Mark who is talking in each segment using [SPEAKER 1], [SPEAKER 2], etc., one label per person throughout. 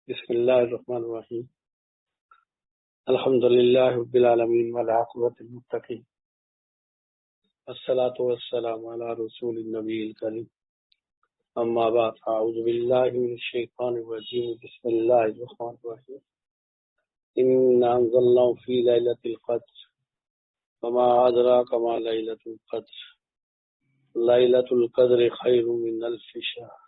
[SPEAKER 1] بسم اللہ الرحمن الرحیم الحمد للہ رب العالمین والعاقبۃ للمتقین والصلاۃ والسلام علی رسول النبی الکریم اما بعد اعوذ باللہ من الشیطان الرجیم بسم اللہ الرحمن الرحیم انا انزلناه فی لیلۃ القدر وما ادراک ما لیلۃ القدر لیلۃ القدر خیر من الف شہر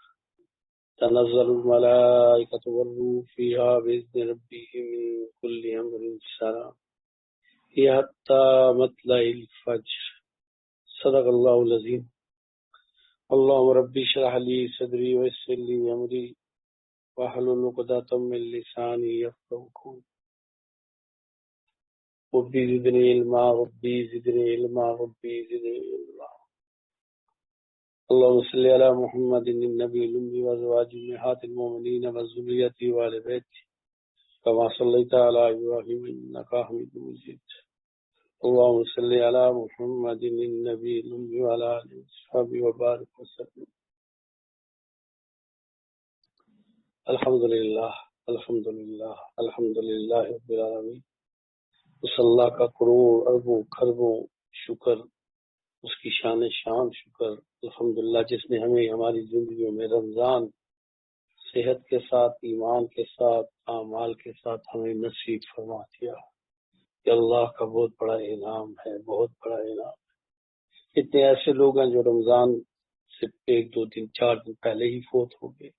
[SPEAKER 1] تنزل الملائکۃ والروح فیہا بإذن ربہم من کل امر سلام ہی حتی مطلع الفجر صدق اللہ العظیم اللہم ربی اشرح لی صدری ویسر لی امری واحلل عقدۃ من لسانی یفقہوا قولی ربی زدنی علما ربی زدنی علما ربی زدنی علما اللهم صل على محمد النبي الأمي وأزواجه أمهات المؤمنين وذريته وآل بيته كما صليت على إبراهيم إنك حميد مجيد اللهم صل على محمد النبي الأمي وعلى آله وصحبه وبارك وسلم الحمد للہ رب العالمین. اس اللہ کا کروڑ اربوں خربوں شکر، اس کی شان شکر الحمدللہ جس نے ہمیں ہماری زندگیوں میں رمضان صحت کے ساتھ، ایمان کے ساتھ، اعمال کے ساتھ ہمیں نصیب فرما دیا. کہ اللہ کا بہت بڑا انعام ہے، بہت بڑا انعام ہے. اتنے ایسے لوگ ہیں جو رمضان سے 1 2 3 4 دن پہلے ہی فوت ہو گئے.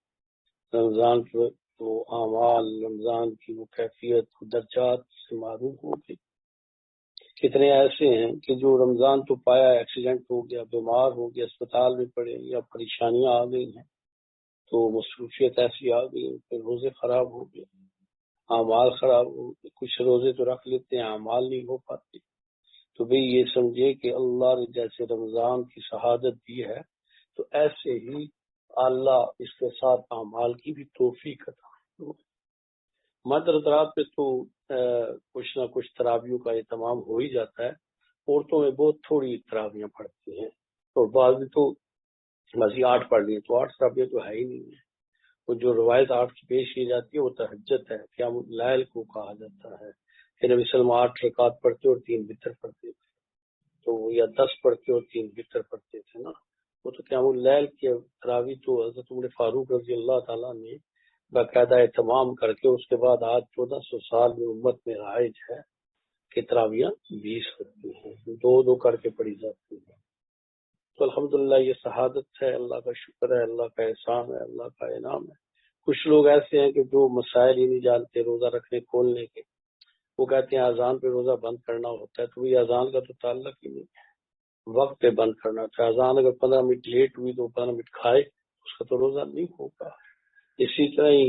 [SPEAKER 1] رمضان کے وہ اعمال، رمضان کی وہ کیفیت، وہ درجات سے معروف ہو گئے. کتنے ایسے ہیں کہ جو رمضان تو پایا، ایکسیڈنٹ ہو گیا، بیمار ہو گیا، اسپتال میں پڑے یا پریشانیاں آ گئی ہیں تو مصروفیت ایسی آ گئی کہ روزے خراب ہو گئے، اعمال خراب ہو گئے. کچھ روزے تو رکھ لیتے ہیں، اعمال نہیں ہو پاتے. تو بھئی یہ سمجھے کہ اللہ نے جیسے رمضان کی شہادت دی ہے تو ایسے ہی اللہ اس کے ساتھ اعمال کی بھی توفیق عطا فرمائے. مدر رات پہ تو کچھ نہ کچھ تراویحوں کا اہتمام ہو ہی جاتا ہے. عورتوں میں بہت تھوڑی تراویحیں پڑھتی ہیں، اور بعض تو بس 8 پڑھ لی تو 8 تراویح تو ہے ہی نہیں ہے. وہ جو روایت 8 کی پیش کی جاتی ہے وہ تہجد ہے، قیام اللیل کو کہا جاتا ہے. کہ نبی صلی اللہ علیہ وسلم 8 رکعات پڑھتے اور 3 وتر پڑھتے تھے، تو یا 10 پڑھتے اور 3 وتر پڑھتے تھے نا. وہ تو قیام اللیل کی تراویح تو حضرت عمر فاروق رضی اللہ تعالیٰ نے باقاعدہ اہتمام کر کے اس کے بعد آج 1400 سال میں امت میں رائج ہے کہ تراویحاں 20 ہوتی ہیں، 2 کر کے پڑھی جاتی ہیں. تو الحمدللہ یہ شہادت ہے، اللہ کا شکر ہے، اللہ کا احسان ہے، اللہ کا انعام ہے. کچھ لوگ ایسے ہیں کہ جو مسائل ہی نہیں جانتے روزہ رکھنے کھولنے کے، وہ کہتے ہیں اذان پہ روزہ بند کرنا ہوتا ہے. تو یہ اذان کا تو تعلق ہی نہیں ہے، وقت پہ بند کرنا ہوتا ہے. اذان اگر 15 منٹ لیٹ ہوئی تو 15 منٹ کھائے اس کا تو روزہ نہیں ہوگا. اسی طرح ہی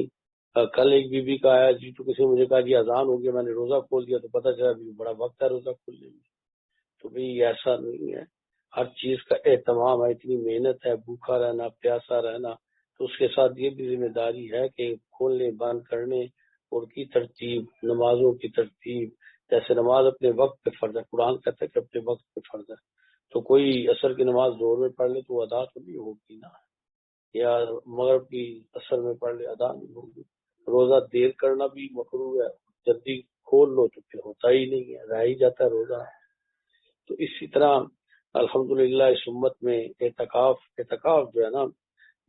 [SPEAKER 1] کل ایک بی بی کا آیا جی، تو کسی نے مجھے کہا جی اذان ہو گیا، میں نے روزہ کھول دیا تو پتہ چلا ابھی بڑا وقت ہے روزہ کھولنے میں. تو بھئی ایسا نہیں ہے، ہر چیز کا اہتمام ہے. اتنی محنت ہے، بھوکا رہنا، پیاسا رہنا، تو اس کے ساتھ یہ بھی ذمہ داری ہے کہ کھولنے بند کرنے اور کی ترتیب، نمازوں کی ترتیب. جیسے نماز اپنے وقت پہ فرض ہے، قرآن کہتا ہے کہ اپنے وقت پہ فرض ہے. تو کوئی عصر کی نماز زور میں پڑھ لے تو وہ ادا تو نہیں ہوگی نا، یا مغرب کی عصر میں پڑھ لے ادا نہیں ہوگی. روزہ دیر کرنا بھی مکروہ ہے، جلدی کھول لو تو پھر ہوتا ہی نہیں ہے، رہ ہی جاتا ہے روزہ. تو اسی طرح الحمدللہ اس امت میں اعتکاف جو ہے نا،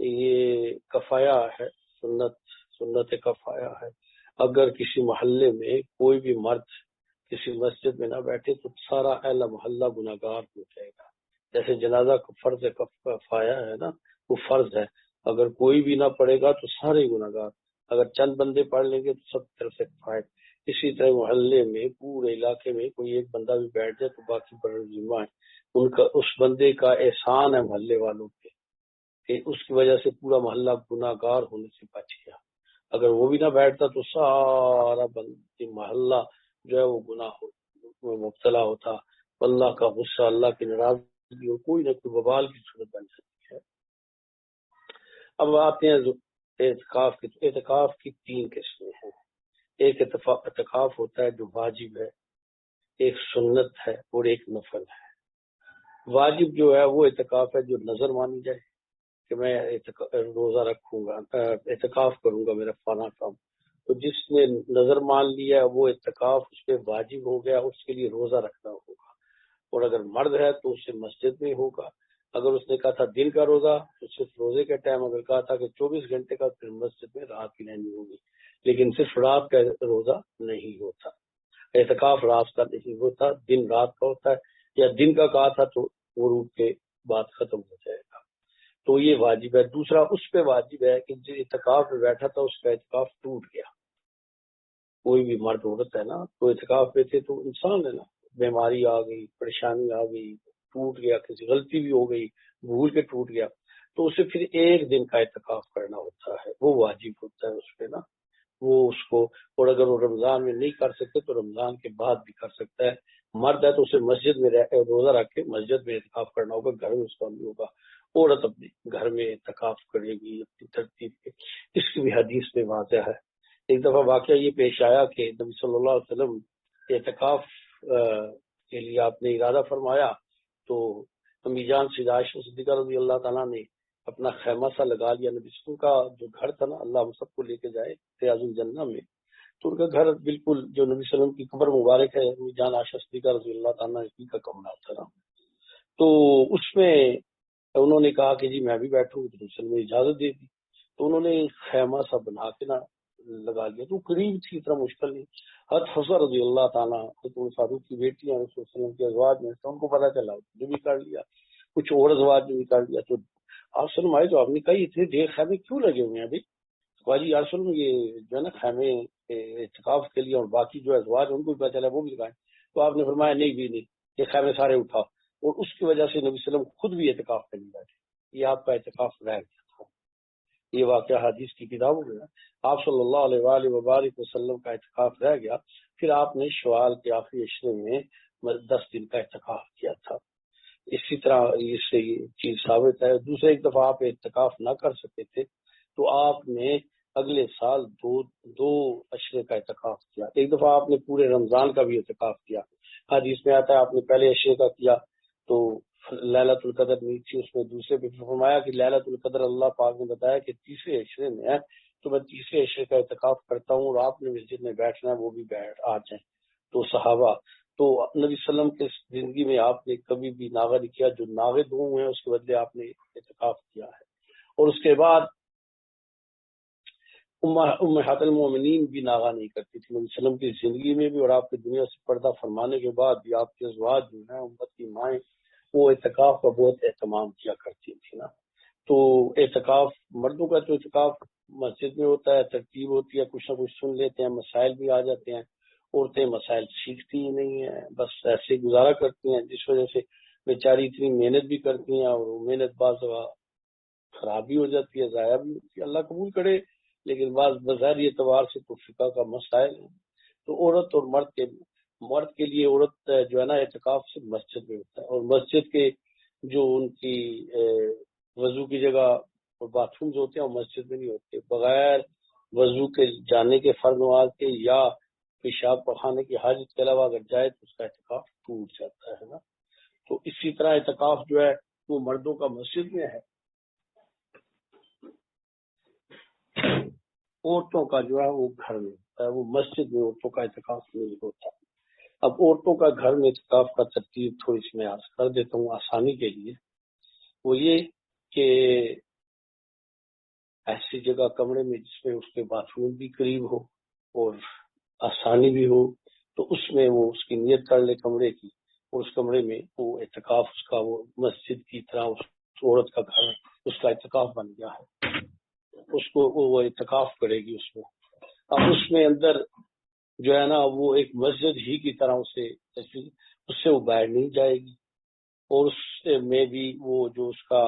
[SPEAKER 1] یہ کفایہ ہے، سنت کفایہ ہے. اگر کسی محلے میں کوئی بھی مرد کسی مسجد میں نہ بیٹھے تو سارا اہل محلہ گناہگار ہو جائے گا. جیسے جنازہ کا فرض کفایہ ہے نا، وہ فرض ہے. اگر کوئی بھی نہ پڑھے گا تو سارے گناہگار، اگر چند بندے پڑھ لیں گے تو سب طرف سے فائد. اسی طرح محلے میں پورے علاقے میں کوئی ایک بندہ بھی بیٹھ جائے تو باقی پر ذمہ ہے ان کا، اس بندے کا احسان ہے محلے والوں پہ کہ اس کی وجہ سے پورا محلہ گناہگار ہونے سے بچ گیا. اگر وہ بھی نہ بیٹھتا تو سارا محلہ جو ہے وہ گناہ میں مبتلا ہوتا. اللہ کا غصہ، اللہ کی ناراضگی اور کوئی نہ کوئی وبال کی صورت بن جاتی ہے. اب آتے ہیں اعتکاف کی. اعتکاف کی 3 قسمیں ہیں. ایک اعتکاف ہوتا ہے جو واجب ہے، ایک سنت ہے اور ایک نفل ہے. واجب جو ہے وہ اعتکاف ہے جو نظر مانی جائے کہ میں روزہ رکھوں گا، اعتکاف کروں گا، میرا فلانا کام تو جس نے نظر مان لیا وہ اعتکاف اس پہ واجب ہو گیا، اس کے لیے روزہ رکھنا ہوگا، اور اگر مرد ہے تو اسے مسجد میں ہوگا۔ اگر اس نے کہا تھا دن کا روزہ تو صرف روزے کے ٹائم، اگر کہا تھا کہ 24 گھنٹے کا، پھر مسجد میں رات کی رہنی ہوگی، لیکن صرف رات کا روزہ نہیں ہوتا، اعتکاف رات کا نہیں ہوتا، دن رات کا ہوتا ہے، یا دن کا کہا تھا تو غروب کے بعد ختم ہو جائے گا، تو یہ واجب ہے۔ دوسرا اس پہ واجب ہے کہ جو اعتکاف میں بیٹھا تھا اس کا اعتکاف ٹوٹ گیا، کوئی بھی مرد عورت ہے نا، تو اعتکاف پہ تھے تو انسان ہے نا، بیماری آ گئی، پریشانی آ گئی، ٹوٹ گیا، کسی غلطی بھی ہو گئی، بھول کے ٹوٹ گیا، تو اسے پھر ایک دن کا اعتکاف کرنا ہوتا ہے، وہ واجب ہوتا ہے اس پہ نا، وہ اس کو، اور اگر وہ رمضان میں نہیں کر سکتے تو رمضان کے بعد بھی کر سکتا ہے۔ مرد ہے تو اسے مسجد میں روزہ رکھ کے مسجد میں اعتکاف کرنا ہوگا، گھر میں اس کا نہیں ہوگا۔ عورت اپنے گھر میں اعتکاف کرے گی اپنی ترتیب پہ، اس کی بھی حدیث میں واضح ہے۔ ایک دفعہ واقعہ یہ پیش آیا کہ نبی صلی اللہ علیہ وسلم اعتکاف کے لیے آپ نے ارادہ فرمایا، تو امی جان سید عائشہ صدیقہ رضی اللہ تعالیٰ نے اپنا خیمہ سا لگا لیا۔ نبی صلی اللہ علیہ وسلم کا جو گھر تھا نا، اللہ ہم سب کو لے کے جائے ریاض الجنہ میں، تو ان کا گھر بالکل جو نبی صلی اللہ علیہ وسلم کی قبر مبارک ہے، امی جان عائشہ صدیقہ رضی اللہ تعالیٰ نے کا کمرہ تھا نا، تو اس میں انہوں نے کہا کہ جی میں بھی بیٹھوں، تو نبی صلی اللہ علیہ وسلم نے اجازت دے دی، تو انہوں نے خیمہ سا بنا کے نا لگا لیا، تو قریب تھی، اتنا مشکل نہیں۔ حضرت حفصہ رضی اللہ تعالیٰ حضرت عمر فاروق کی بیٹی ہیں، رسول صلی اللہ علیہ وسلم کے ازواج میں، تو ان کو پتہ چلا جو بھی کر لیا، کچھ اور ازواج نے بھی کر لیا، تو آپ فرمائے تو آپ نے کہا اتنے دیر خیمے کیوں لگے ہوئے ہیں ابھی؟ کہا جی یا رسول اللہ یہ جو ہے نا خیمے اعتکاف کے لیے، اور باقی جو ازواج ان کو بھی پتہ چلا وہ بھی لگائیں، تو آپ نے فرمایا نہیں بھی نہیں، یہ خیمے سارے اٹھا، اور اس کی وجہ سے نبی صلی اللہ علیہ وسلم خود بھی اعتکاف کرنے بیٹھے، یہ آپ کا اعتکاف رہ گیا تھا۔ یہ واقعہ حدیث کی کتابوں میں آپ صلی اللہ علیہ وآلہ وبارک وسلم کا اعتکاف رہ گیا، پھر آپ نے شوال کے آخری عشرے میں 10 دن کا اعتکاف کیا تھا۔ اسی طرح اس سے یہ چیز ثابت ہے۔ دوسرے ایک دفعہ آپ اعتکاف نہ کر سکے تھے تو آپ نے اگلے سال دو عشرے کا اعتکاف کیا، ایک دفعہ آپ نے پورے رمضان کا بھی اعتکاف کیا، حدیث میں آتا ہے آپ نے پہلے عشرے کا کیا تو لیلۃ القدر نہیں تھی اس میں، دوسرے پہ فرمایا کہ لیلۃ القدر اللہ پاک نے بتایا کہ تیسرے عشرے میں ہے، تو میں تیسرے عشرے کا اعتکاف کرتا ہوں، اور آپ نے مسجد میں بیٹھنا ہے وہ بھی بیٹھ آ جائیں۔ تو صحابہ، تو نبی صلی اللہ علیہ وسلم کے زندگی میں آپ نے کبھی بھی ناغہ نہیں کیا، جو ناغے دو ہیں اس کے بدلے آپ نے اعتکاف کیا ہے۔ اور اس کے بعد امہات المومنین بھی ناغہ نہیں کرتی تھی نبی صلی اللہ علیہ وسلم کی زندگی میں بھی، اور آپ کی دنیا سے پردہ فرمانے کے بعد بھی آپ کے ازواج جو ہیں امت کی مائیں، وہ اعتکاف کا بہت اہتمام کیا کرتی تھی نا۔ تو اعتکاف، مردوں کا تو اعتکاف مسجد میں ہوتا ہے، ترتیب ہوتی ہے، کچھ نہ کچھ سن لیتے ہیں، مسائل بھی آ جاتے ہیں، عورتیں مسائل سیکھتی ہی نہیں ہیں، بس ایسے گزارا کرتی ہیں، جس وجہ سے بیچاری اتنی محنت بھی کرتی ہیں، اور وہ محنت بعض دفعہ خراب بھی ہو جاتی ہے، ضائع بھی ہوتی ہے، اللہ قبول کرے، لیکن بعض بظاہری اعتبار سے تو فقہ کا مسائل ہے۔ تو عورت اور مرد کے لیے عورت جو ہے نا اعتکاف سے مسجد میں ہوتا ہے، اور مسجد کے جو ان کی وضو کی جگہ اور باتھ رومز ہوتے ہیں وہ مسجد میں نہیں ہوتے، بغیر وضو کے جانے کے فرض نماز کے یا پیشاب پخانے کی حاجت کے علاوہ اگر جائے تو اس کا اعتکاف ٹوٹ جاتا ہے نا۔ تو اسی طرح اعتکاف جو ہے وہ مردوں کا مسجد میں ہے، عورتوں کا جو ہے وہ گھر میں ہوتا ہے، وہ مسجد میں عورتوں کا اعتکاف نہیں ہوتا۔ اب عورتوں کا گھر میں اعتکاف کا ترتیب تھوڑی سی میں عرض کر دیتا ہوں آسانی کے لیے، وہ یہ کہ ایسی جگہ کمرے میں جس میں اس کے باتھ روم بھی قریب ہو اور آسانی بھی ہو، تو اس میں وہ اس کی نیت کر لے کمرے کی، اور اس کمرے میں وہ اعتکاف اس کا وہ مسجد کی طرح اس عورت کا گھر اس کا اعتکاف بن گیا ہے، اس کو وہ اعتکاف کرے گی اس میں۔ اب اس میں اندر جو ہے نا وہ ایک مسجد ہی کی طرح اس سے وہ باہر نہیں جائے گی، اور اس میں بھی وہ جو اس کا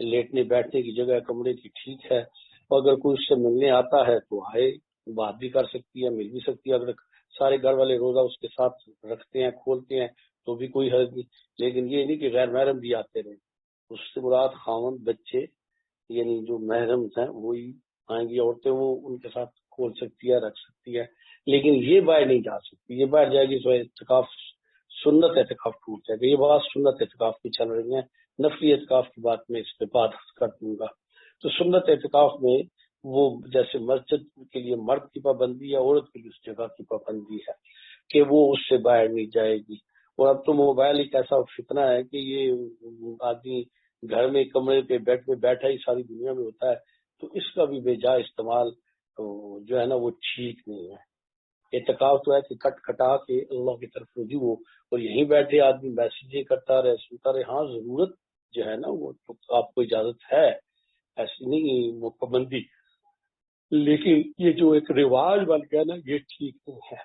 [SPEAKER 1] لیٹنے بیٹھنے کی جگہ کمرے کی ٹھیک ہے، اور اگر کوئی اس سے ملنے آتا ہے تو آئے، بات بھی کر سکتی ہے، مل بھی سکتی ہے، اگر سارے گھر والے روزہ اس کے ساتھ رکھتے ہیں کھولتے ہیں تو بھی کوئی حرج نہیں، لیکن یہ نہیں کہ غیر محرم بھی آتے رہیں، اس سے مراد خاوند بچے یعنی جو محرم ہیں وہی آئیں گی، عورتیں وہ ان کے ساتھ کھول سکتی ہے رکھ سکتی ہے، لیکن یہ باہر نہیں جا سکتی، یہ باہر جائے گی تو اعتکاف سنت اعتکاف ٹوٹ جائے گا۔ یہ بات سنت اعتکاف کی چل رہی ہیں، نفلی اعتکاف کی بات میں اس پہ بات کر دوں گا۔ تو سنت اعتکاف میں وہ جیسے مسجد کے لیے مرد کی پابندی ہے، عورت کے لیے اس جگہ کی پابندی ہے کہ وہ اس سے باہر نہیں جائے گی۔ اور اب تو موبائل ایک ایسا فتنہ ہے کہ یہ آدمی گھر میں کمرے پہ بیڈ پہ بیٹھا ہی ساری دنیا میں ہوتا ہے، تو اس کا بھی بے جا استعمال جو ہے نا وہ ٹھیک نہیں ہے۔ اعتکاف تو ہے کہ کٹ کٹا کے اللہ کی طرف رجوع ہو، اور یہیں بیٹھے آدمی میسیجیں کرتا رہے، سنتا رہے۔ ہاں ضرورت جو ہے نا وہ تو آپ کو اجازت ہے، ایسی نہیں وہ پابندی، لیکن یہ جو ایک رواج بن گیا نا یہ ٹھیک نہیں ہے۔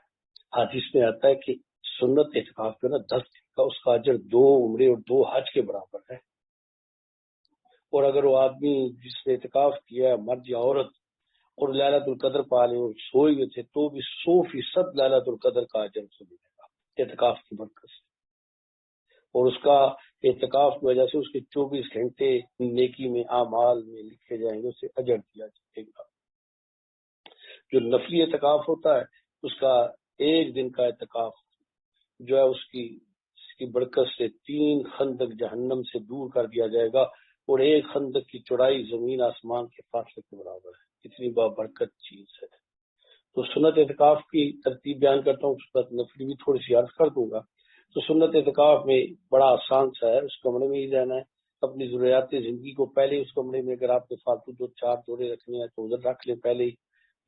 [SPEAKER 1] حدیث میں آتا ہے کہ سنت اعتکاف جو ہے نا 10 دن کا، اس کا اجر 2 عمرے اور 2 حج کے برابر ہے۔ اور اگر وہ آدمی جس نے اعتکاف کیا ہے مرد یا عورت اور ليلۃ القدر پا لے اور سوئے ہوئے تھے تو بھی 100% ليلۃ القدر کا اجر اسے ملے گا اعتکاف کی برکت سے، اور اس کا اعتکاف کی وجہ سے اس کے 24 گھنٹے نیکی میں اعمال میں لکھے جائیں گے، اسے اجر دیا جائے گا۔ جو نفلی اعتکاف ہوتا ہے اس کا 1 دن کا اعتکاف جو ہے اس کی برکت سے 3 خندق جہنم سے دور کر دیا جائے گا، اور 1 خندق کی چوڑائی زمین آسمان کے فاصلے کے برابر ہے۔ اتنی بابرکت چیز ہے۔ تو سنت اعتکاف کی ترتیب بیان کرتا ہوں، اس پر نفلی بھی تھوڑی سی عرض کر دوں گا۔ تو سنت اعتکاف میں بڑا آسان سا ہے، اس کمرے میں ہی رہنا ہے، اپنی ضروریات زندگی کو پہلے اس کمرے میں، اگر آپ نے فالتو 2-4 جوڑے رکھنے ہیں تو ادھر رکھ لیں پہلے ہی،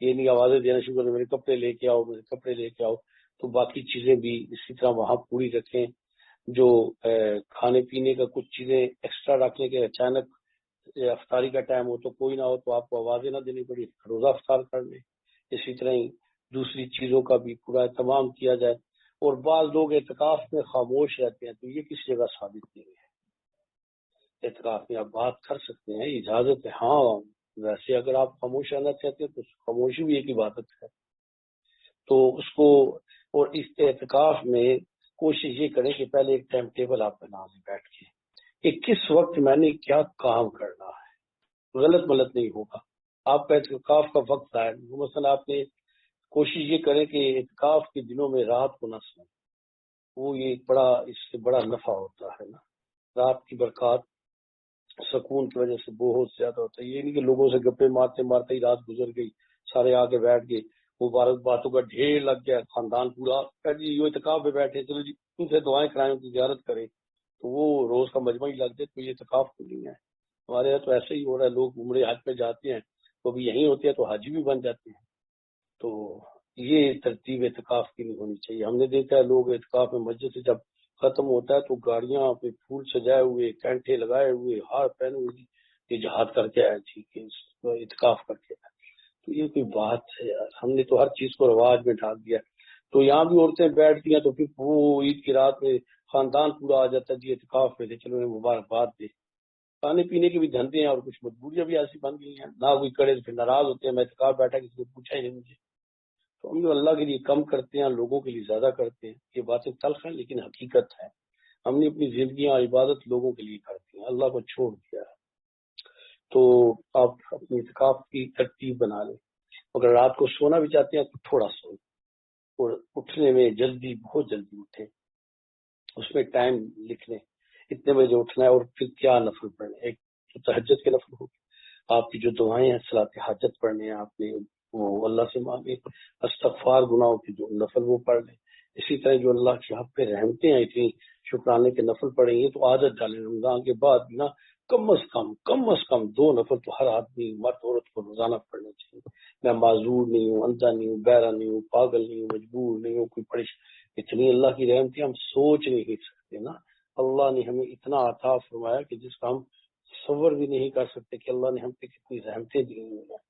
[SPEAKER 1] یہ نہیں آوازیں دینا شروع کر دیں میرے کپڑے لے کے آؤ، میرے کپڑے لے کے آؤ، تو باقی چیزیں بھی اسی طرح وہاں پوری رکھیں۔ جو کھانے پینے کا کچھ چیزیں ایکسٹرا رکھنے کے، اچانک افطاری کا ٹائم ہو تو کوئی نہ ہو تو آپ کو آوازیں نہ دینی پڑی، روزہ افطار کر لیں۔ اسی طرح ہی دوسری چیزوں کا بھی پورا اہتمام کیا جائے۔ اور بعض لوگ اعتکاف میں خاموش رہتے ہیں، تو یہ کسی جگہ ثابت نہیں ہے۔ اعتکاف میں آپ بات کر سکتے ہیں، اجازت ہے، ہاں ویسے اگر آپ خاموش رہنا چاہتے ہیں تو خاموشی بھی ایک عبادت ہے۔ تو اس کو، اور اس اعتکاف میں کوشش یہ کریں کہ پہلے ایک ٹائم ٹیبل آپ بنا لیں بیٹھ کے کہ کس وقت میں نے کیا کام کرنا ہے، غلط ملت نہیں ہوگا۔ آپ کا اعتکاف کا وقت ہے، مثلا آپ نے کوشش یہ کریں کہ اعتکاف کے دنوں میں رات کو نہ سویں، وہ یہ بڑا، اس سے بڑا نفع ہوتا ہے نا، رات کی برکات سکون کی وجہ سے بہت زیادہ ہوتا ہے۔ یہ نہیں کہ لوگوں سے گپے مارتے مارتے ہی رات گزر گئی، سارے آ کے بیٹھ گئے، مبارک باتوں کا ڈھیر لگ گیا، خاندان پورا جی یہ اعتکاف میں بیٹھے، چلو جی ان سے دعائیں کرائیں، ان کی زیارت کریں، تو وہ روز کا مجمع ہی لگ جائے، تو یہ اعتکاف تو نہیں ہے۔ ہمارے یہاں تو ایسے ہی ہو رہا ہے، لوگ عمرے حج پہ جاتے ہیں تو بھی یہیں ہوتے ہیں تو حاجی بھی بن جاتے ہیں۔ تو یہ ترتیب اعتکاف کی نہیں ہونی چاہیے۔ ہم نے دیکھا ہے لوگ اعتکاف میں مسجد سے جب ختم ہوتا ہے تو گاڑیاں پہ پھول سجائے ہوئے، کینٹے لگائے ہوئے، ہار پہنے ہوئے، یہ جہاد کر کے آئے تھی کہ اعتکاف کر کے آئے۔ تو یہ کوئی بات ہے یار، ہم نے تو ہر چیز کو رواج میں ڈال دیا۔ تو یہاں بھی عورتیں بیٹھتی ہیں تو پھر وہ عید کی رات میں خاندان پورا آ جاتا ہے جی اعتکاف میں تھے، چلو انہیں مبارکباد دے۔ کھانے پینے کے بھی دھندے ہیں اور کچھ مجبوریاں بھی ایسی بن گئی ہیں، نہ کوئی کرے تو پھر ناراض ہوتے ہیں، میں اعتکاف بیٹھا کسی نے پوچھا ہی نہیں مجھے۔ تو ہم جو اللہ کے لیے کم کرتے ہیں لوگوں کے لیے زیادہ کرتے ہیں، یہ باتیں تلخ ہیں لیکن حقیقت ہے۔ ہم نے اپنی زندگیاں عبادت لوگوں کے لیے کرتی ہیں، اللہ کو چھوڑ دیا ہے۔ تو آپ اپنی اعتکاف کی ترتیب بنا لیں، اگر رات کو سونا بھی چاہتے ہیں تو تھوڑا سوئیں، اور اٹھنے میں جلدی، بہت جلدی اٹھیں، اس میں ٹائم لکھ لیں اتنے بجے اٹھنا ہے، اور پھر کیا نفل پڑھنے، ایک تو تہجد کے نفل ہو، آپ کی جو دعائیں ہیں صلاۃ حاجت پڑھنے ہیں آپ نے وہ اللہ سے مانگے، استغفار گناہوں کی جو نفل وہ پڑھ لیں۔ اسی طرح جو اللہ کی حق پہ رحمتیں ہیں اتنی، شکرانے کے نفل پڑھیں گے تو عادت ڈالیں، رمضان کے بعد بھی نا کم از کم 2 نفل تو ہر آدمی مرد عورت کو روزانہ پڑھنا چاہیے۔ میں معذور نہیں ہوں، اندھا نہیں ہوں، بہرا نہیں ہوں، پاگل نہیں ہوں، مجبور نہیں ہوں، کوئی پریش، اتنی اللہ کی رحمتیں ہم سوچ نہیں سکتے نا۔ اللہ نے ہمیں اتنا عطا فرمایا کہ جس کا ہم تصور بھی نہیں کر سکتے کہ اللہ نے ہم پہ کتنی رحمتیں دی ہوئی ہیں۔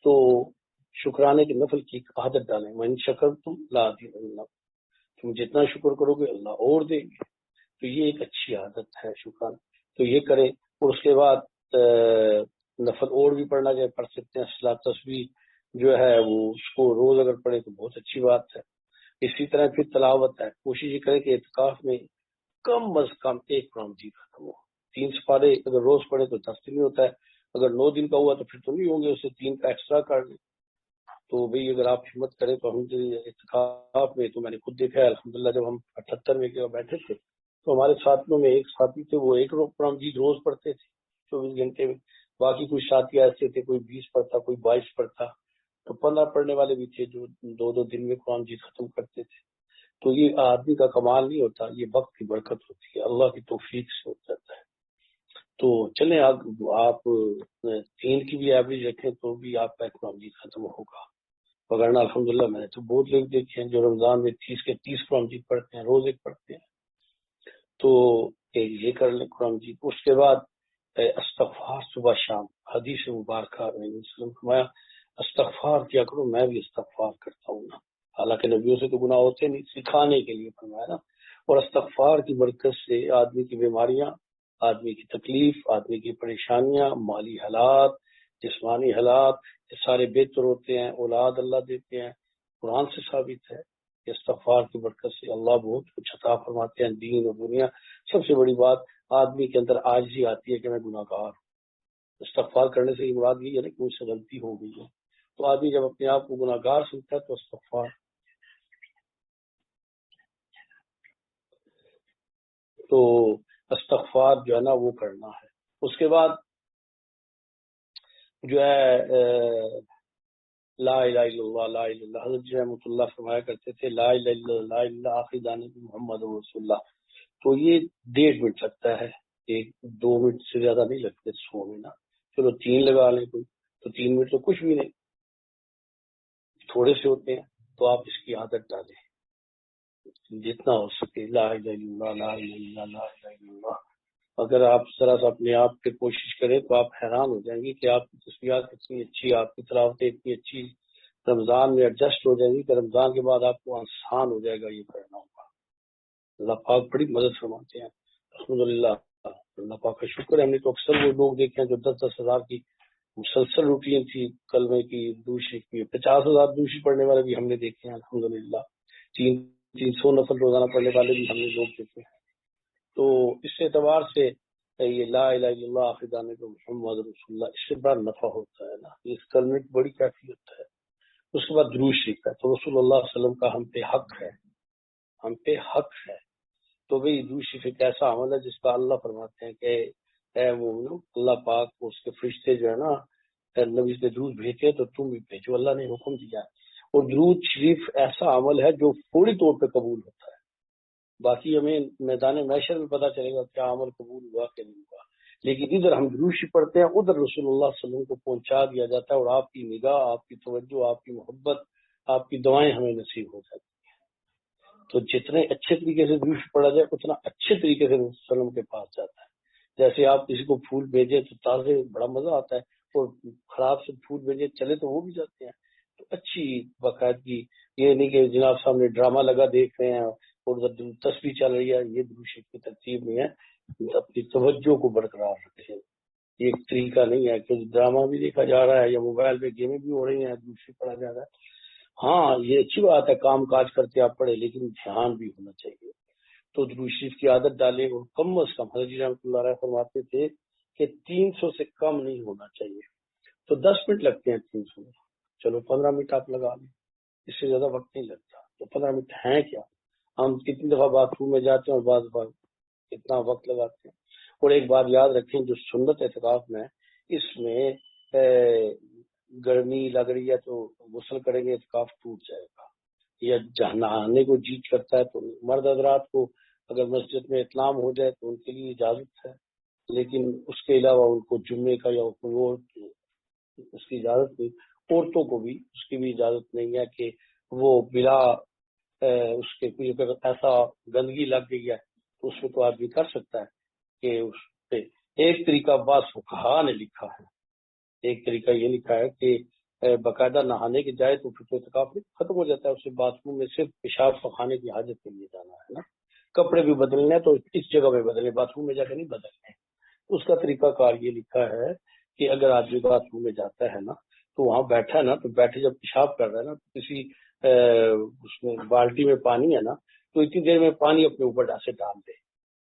[SPEAKER 1] تو شکرانے کے نفل کی عادت ڈالیں، وَإِن شَكَرْتُمْ لَأَزِيدَنَّكُمْ، تم جتنا شکر کرو گے اللہ اور دیں گے۔ تو یہ ایک اچھی عادت ہے شکرانے، تو یہ کریں۔ اور اس کے بعد نفل اور بھی پڑھنا چاہے پڑھ سکتے ہیں، صلاۃ تسبیح جو ہے وہ اس کو روز اگر پڑھے تو بہت اچھی بات ہے۔ اسی طرح پھر تلاوت ہے، کوشش یہ کریں کہ اعتکاف میں کم از کم 1 قرآن مجید ختم ہو۔ 3 سپارے اگر روز پڑھے تو 10 دن ہوتا ہے، اگر 9 دن کا ہوا تو پھر تو نہیں ہوں گے، اسے 3 کا ایکسٹرا کر لیں۔ تو بھئی اگر آپ ہمت کریں تو ہم اعتکاف میں، تو میں نے خود دیکھا ہے الحمدللہ، جب ہم 78 میں بیٹھے تھے تو ہمارے ساتھیوں میں ایک ساتھی تھے وہ 1 قرآن مجید روز پڑھتے تھے 24 گھنٹے میں، باقی کچھ ساتھی ایسے تھے، کوئی 20 پڑھتا، کوئی 22 پڑھتا، تو 15 پڑھنے والے بھی تھے جو 2 دن میں قرآن مجید ختم کرتے تھے۔ تو یہ آدمی کا کمال نہیں ہوتا، یہ وقت کی برکت ہوتی ہے، اللہ کی توفیق سے ہو جاتا ہے۔ تو چلیں آپ 3 کی بھی ایوریج رکھیں تو بھی آپ کا قرآن مجید ختم ہوگا، وغیرہ الحمدللہ میں نے تو بہت لوگ دیکھے ہیں جو رمضان میں 30 کے 30 قرآن مجید پڑھتے ہیں، روز ایک پڑھتے ہیں۔ تو یہ کر لیں قرآن مجید۔ اس کے بعد استغفار صبح شام، حدیث مبارکہ میں نے وسلم فرمایا استغفار کیا کرو، میں بھی استغفار کرتا ہوں نا، حالانکہ نبیوں سے تو گناہ ہوتے نہیں، سکھانے کے لیے فرمایا نا۔ اور استغفار کی برکت سے آدمی کی بیماریاں، آدمی کی تکلیف، آدمی کی پریشانیاں، مالی حالات، جسمانی حالات، یہ سارے بہتر ہوتے ہیں، اولاد اللہ دیتے ہیں۔ قرآن سے ثابت ہے کہ استغفار کی برکت سے اللہ بہت کچھ عطا فرماتے ہیں، دین اور دنیا۔ سب سے بڑی بات آدمی کے اندر عاجزی آتی ہے کہ میں گناہ گار ہوں۔ استغفار کرنے سے یہ مراد یہ ہے کہ مجھ سے غلطی ہو گئی ہے، تو آدمی جب اپنے آپ کو گناہ گار سنتا ہے تو استغفار جو ہے نا وہ کرنا ہے۔ اس کے بعد جو ہے لا الہ الا اللہ، لا الہ الا اللہ، حضرت رحمۃ اللہ فرمایا کرتے تھے لا الہ الا اللہ، لا الہ الا اللہ آخری دانے کی محمد رسول اللہ۔ تو یہ 1.5 منٹ لگتا ہے، 1-2 منٹ سے زیادہ نہیں لگتے 100 میں نا، چلو 3 لگا لیں کوئی، تو 3 منٹ تو کچھ بھی نہیں، تھوڑے سے ہوتے ہیں۔ تو آپ اس کی عادت ڈالیں جتنا ہو سکے، لا الہ الا اللہ، لا الہ الا اللہ، لا الہ الا اللہ۔ اگر آپ ذرا سا اپنے آپ پہ کوشش کریں تو آپ حیران ہو جائیں گے کہ آپ کی تصویرات کتنی اچھی، آپ کی تلاوتیں اتنی اچھی رمضان میں ایڈجسٹ ہو جائیں گی کہ رمضان کے بعد آپ کو آسان ہو جائے گا یہ کرنا ہوگا۔ اللہ پاک بڑی مدد فرماتے ہیں الحمدللہ۔ اللہ پاک کا شکر ہے، ہم نے تو اکثر وہ لوگ دیکھے ہیں جو 10-10 ہزار کی مسلسل روٹین تھی کلمے کی، دوشری کی، 50,000 دوشری پڑھنے والے بھی ہم نے دیکھے ہیں الحمدللہ، 300 نفل روزانہ پڑھنے والے بھی ہم نے لوگ دیکھے ہیں۔ تو اس اعتبار سے یہ لا الہ الا اللہ آخر دانے کو محمد رسول اللہ، اس سے بڑا نفع ہوتا ہے نا، اس کلمے کی بڑی کیفیت ہے۔ اس کے بعد درود شریف ہے، تو رسول اللہ صلی اللہ علیہ وسلم کا ہم پہ حق ہے، ہم پہ حق ہے۔ تو بھئی درود شریف ایک ایسا عمل ہے جس کا اللہ فرماتے ہیں کہ اے مومنو، اللہ پاک کو اس کے فرشتے جو ہے نا نبی سے درود بھیجتے تو تم بھی بھیجو، اللہ نے حکم دیا ہے۔ اور درود شریف ایسا عمل ہے جو فوری طور پہ قبول ہوتا ہے، باقی ہمیں میدان محشر میں پتہ چلے گا کیا عمل قبول ہوا کہ نہیں ہوا، لیکن ادھر ہم درود شریف پڑھتے ہیں، ادھر رسول اللہ صلی اللہ علیہ وسلم کو پہنچا دیا جاتا ہے، اور آپ کی نگاہ، آپ کی توجہ، آپ کی محبت، آپ کی دعائیں ہمیں نصیب ہو جاتی ہیں۔ تو جتنے اچھے طریقے سے درود شریف پڑھا جائے اتنا اچھے طریقے سے رسول اللہ علیہ وسلم کے پاس جاتا ہے۔ جیسے آپ کسی کو پھول بھیجے تو تازے بڑا مزہ آتا ہے، اور خراب سے پھول بھیجے چلے تو وہ بھی جاتے ہیں۔ تو اچھی باقاعدگی، یہ نہیں کہ جناب سامنے ڈرامہ لگا دیکھ رہے ہیں اور تصویر چل رہی ہے، یہ درود شریف کی ترتیب نہیں ہے۔ اپنی توجہ کو برقرار رکھیں، یہ ایک طریقہ نہیں ہے کہ ڈرامہ بھی دیکھا جا رہا ہے یا موبائل پہ گیمیں بھی ہو رہی ہیں، درود شریف پڑھا جا رہا ہے۔ ہاں یہ اچھی بات ہے، کام کاج کرتے آپ پڑھے، لیکن دھیان بھی ہونا چاہیے۔ تو درود شریف کی عادت ڈالیں، اور کم از کم حضرت رحمۃ اللہ علیہ فرماتے تھے کہ 300 سے کم نہیں ہونا چاہیے۔ تو 10 منٹ لگتے ہیں 300 میں، چلو 15 منٹ آپ لگا لیں، اس سے زیادہ وقت نہیں لگتا۔ تو 15 منٹ ہیں کیا، ہم کتنی دفعہ باتھ روم میں جاتے ہیں اور بعض بار اتنا وقت لگاتے ہیں۔ اور ایک بات یاد رکھیں، جو سنت اعتکاف میں، اس میں گرمی لگ رہی ہے تو غسل کریں گے اعتکاف ٹوٹ جائے گا، یا جہاں نہانے کو جی کرتا ہے تو مرد حضرات کو اگر مسجد میں اطلام ہو جائے تو ان کے لیے اجازت ہے، لیکن اس کے علاوہ ان کو جمعے کا یا کوئی اور اس کی اجازت نہیں۔ عورتوں کو بھی اس کی بھی اجازت نہیں ہے کہ وہ بلا اس کے کوئی اگر ایسا گندگی لگ گئی ہے تو اس میں تو آدمی کر سکتا ہے کہ اس پہ ایک طریقہ بعض فقہا نے لکھا ہے، ایک طریقہ یہ لکھا ہے کہ باقاعدہ نہانے کے جائے تو پھر تو اعتکاف ختم ہو جاتا ہے، اسے باتھ روم میں صرف پیشاب پخانے کی حاجت کے لیے جانا ہے نا، کپڑے بھی بدلنے ہیں تو اس جگہ میں بدلے، باتھ روم میں جا کے نہیں بدلنے۔ اس کا طریقہ کار یہ لکھا ہے کہ اگر آدمی باتھ روم میں جاتا ہے نا تو وہاں بیٹھا ہے نا، تو بیٹھے جب پیشاب کر رہا ہے نا تو کسی اس میں بالٹی میں پانی ہے نا، تو اتنی دیر میں پانی اپنے اوپر سے ڈال دے،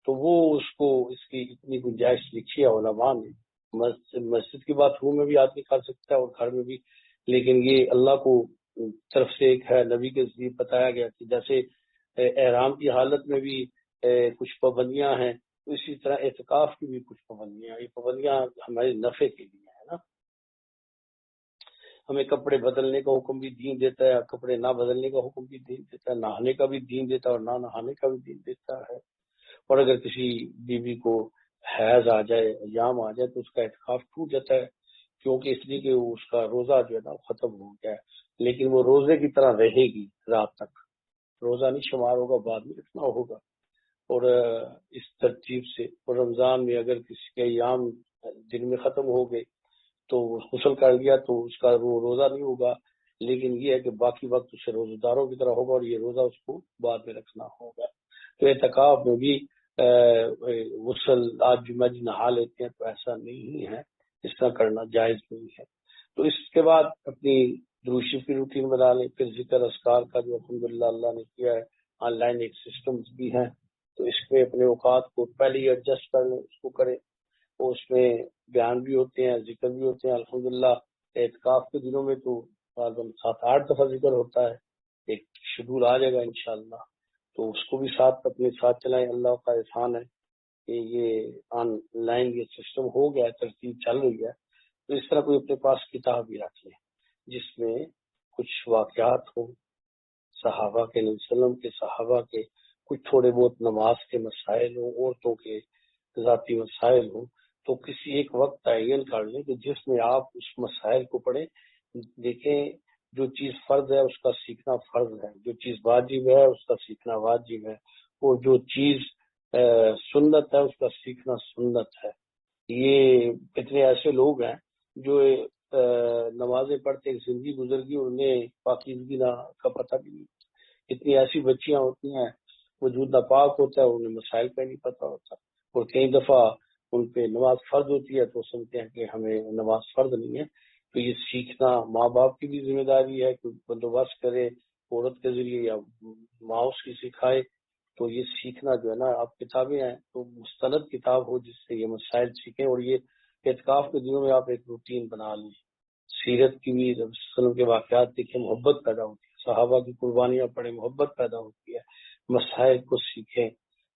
[SPEAKER 1] تو وہ اس کو اس کی اتنی گنجائش لکھی ہے علماء نے۔ مسجد کے باتھ روم میں بھی آدمی کر سکتا ہے اور گھر میں بھی، لیکن یہ اللہ کو طرف سے ایک ہے، نبی کے ذریعے بتایا گیا کہ جیسے احرام کی حالت میں بھی کچھ پابندیاں ہیں، تو اسی طرح اعتکاف کی بھی کچھ پابندیاں، یہ پابندیاں ہمارے نفع کے لیے ہمیں کپڑے بدلنے کا حکم بھی دین دیتا ہے، کپڑے نہ بدلنے کا حکم بھی دین دیتا ہے، نہانے کا بھی دین دیتا ہے اور نہ نہانے کا بھی دین دیتا ہے۔ اور اگر کسی بیوی کو حیض آ جائے، ایام آ جائے، تو اس کا اعتکاف ٹوٹ جاتا ہے، کیونکہ اس لیے کہ اس کا روزہ جو ہے نا ختم ہو گیا ہے، لیکن وہ روزے کی طرح رہے گی رات تک، روزہ نہیں شمار ہوگا، بعد میں رکھنا ہوگا۔ اور اس ترتیب سے اور رمضان میں اگر کسی کے ایام دن میں ختم ہو گئے تو غسل کر لیا تو اس کا وہ روزہ نہیں ہوگا، لیکن یہ ہے کہ باقی وقت اسے روزہ داروں کی طرح ہوگا اور یہ روزہ اس کو بعد میں رکھنا ہوگا۔ تو اعتکاف میں بھی غسل آج جمعہ جی نہا لیتے ہیں تو ایسا نہیں ہے، اس طرح کرنا جائز نہیں ہے۔ تو اس کے بعد اپنی دروشی کی روٹین بنا لیں، پھر ذکر اذکار کا جو الحمدللہ اللہ نے کیا ہے، آن لائن ایک سسٹمز بھی ہیں، تو اس میں اپنے اوقات کو پہلے ہی ایڈجسٹ کر لیں، اس کو کریں، اور اس میں بیان بھی ہوتے ہیں، ذکر بھی ہوتے ہیں۔ الحمدللہ اعتکاف کے دنوں میں تو غالباً 7-8 دفعہ ذکر ہوتا ہے، ایک شیڈول آ جائے گا انشاءاللہ، تو اس کو بھی ساتھ اپنے ساتھ چلائیں۔ اللہ کا احسان ہے کہ یہ آن لائن یہ سسٹم ہو گیا ہے، ترتیب چل رہی ہے، تو اس طرح کوئی اپنے پاس کتاب بھی رکھ لیں جس میں کچھ واقعات ہوں صحابہ کے، نبی صلی اللہ علیہ وسلم کے، صحابہ کے، کچھ تھوڑے بہت نماز کے مسائل ہوں، عورتوں کے ذاتی مسائل ہوں، تو کسی ایک وقت تعین کر لیں کہ جس میں آپ اس مسائل کو پڑھیں۔ دیکھیں، جو چیز فرض ہے اس کا سیکھنا فرض ہے، جو چیز واجب ہے اس کا سیکھنا واجب ہے، اور جو چیز سنت ہے اس کا سیکھنا سنت ہے۔ یہ اتنے ایسے لوگ ہیں جو نمازیں پڑھتے زندگی گزر گئی، انہیں پاکیزگی کا پتہ بھی نہیں۔ اتنی ایسی بچیاں ہوتی ہیں وجود ناپاک ہوتا ہے، انہیں مسائل کا نہیں پتہ ہوتا، اور کئی دفعہ ان پہ نماز فرض ہوتی ہے تو سمجھتے ہیں کہ ہمیں نماز فرض نہیں ہے۔ تو یہ سیکھنا ماں باپ کی بھی ذمہ داری ہے کہ بندوبست کرے عورت کے ذریعے یا ماں اس کی سکھائے۔ تو یہ سیکھنا جو ہے نا، اب کتابیں ہیں تو مستند کتاب ہو جس سے یہ مسائل سیکھیں، اور یہ اعتکاف کے دنوں میں آپ ایک روٹین بنا لیں، سیرت کی بھی، رسول صلی اللہ علیہ وسلم کے واقعات دیکھیں، محبت پیدا ہوتی ہے، صحابہ کی قربانیاں پڑھیں، محبت پیدا ہوتی ہے، مسائل کو سیکھیں،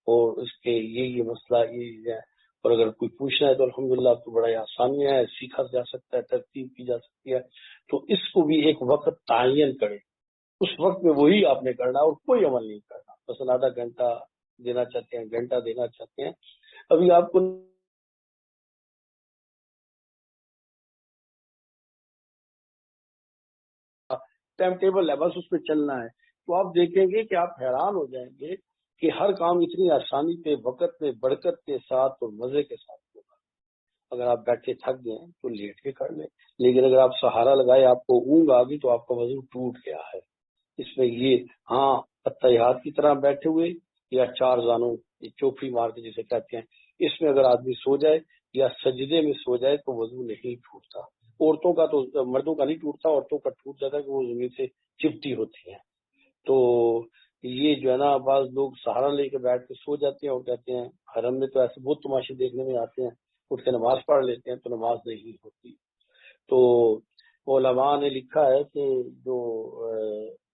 [SPEAKER 1] اور اس کے یہ مسئلہ یہ ہے۔ اور اگر کوئی پوچھنا ہے تو الحمدللہ اب تو بڑا آسانی ہے، سیکھا جا سکتا ہے، ترتیب کی جا سکتی ہے۔ تو اس کو بھی ایک وقت تعین کرے، اس وقت میں وہی آپ نے کرنا اور کوئی عمل نہیں کرنا۔ بس آدھا گھنٹہ دینا چاہتے ہیں، گھنٹہ دینا چاہتے ہیں، ابھی آپ کو ٹائم ٹیبل ہے، بس اس پہ چلنا ہے، تو آپ دیکھیں گے کہ آپ حیران ہو جائیں گے کہ ہر کام اتنی آسانی پہ، وقت پہ، برکت کے ساتھ اور مزے کے ساتھ ہوگا۔ اگر آپ بیٹھے تھک گئے تو لیٹ کے کر لیں، لیکن اگر آپ سہارا لگائے، آپ کو اونگ آ گئی تو آپ کا وضو ٹوٹ گیا ہے۔ اس میں یہ ہاں اتحیات کی طرح بیٹھے ہوئے یا چار زانوں چوپڑی مار کے جسے کہتے ہیں، اس میں اگر آدمی سو جائے یا سجدے میں سو جائے تو وضو نہیں ٹوٹتا۔ عورتوں کا تو، مردوں کا نہیں ٹوٹتا، عورتوں کا ٹوٹ جاتا ہے کہ وہ زمین سے چپٹی ہوتی ہیں۔ تو یہ جو ہے نا، بعض لوگ سہارا لے کے بیٹھ کے سو جاتے ہیں اور کہتے ہیں حرم میں تو ایسے بہت تماشے دیکھنے میں آتے ہیں، اٹھ کے نماز پڑھ لیتے ہیں، تو نماز نہیں ہوتی۔ تو علماء نے لکھا ہے کہ جو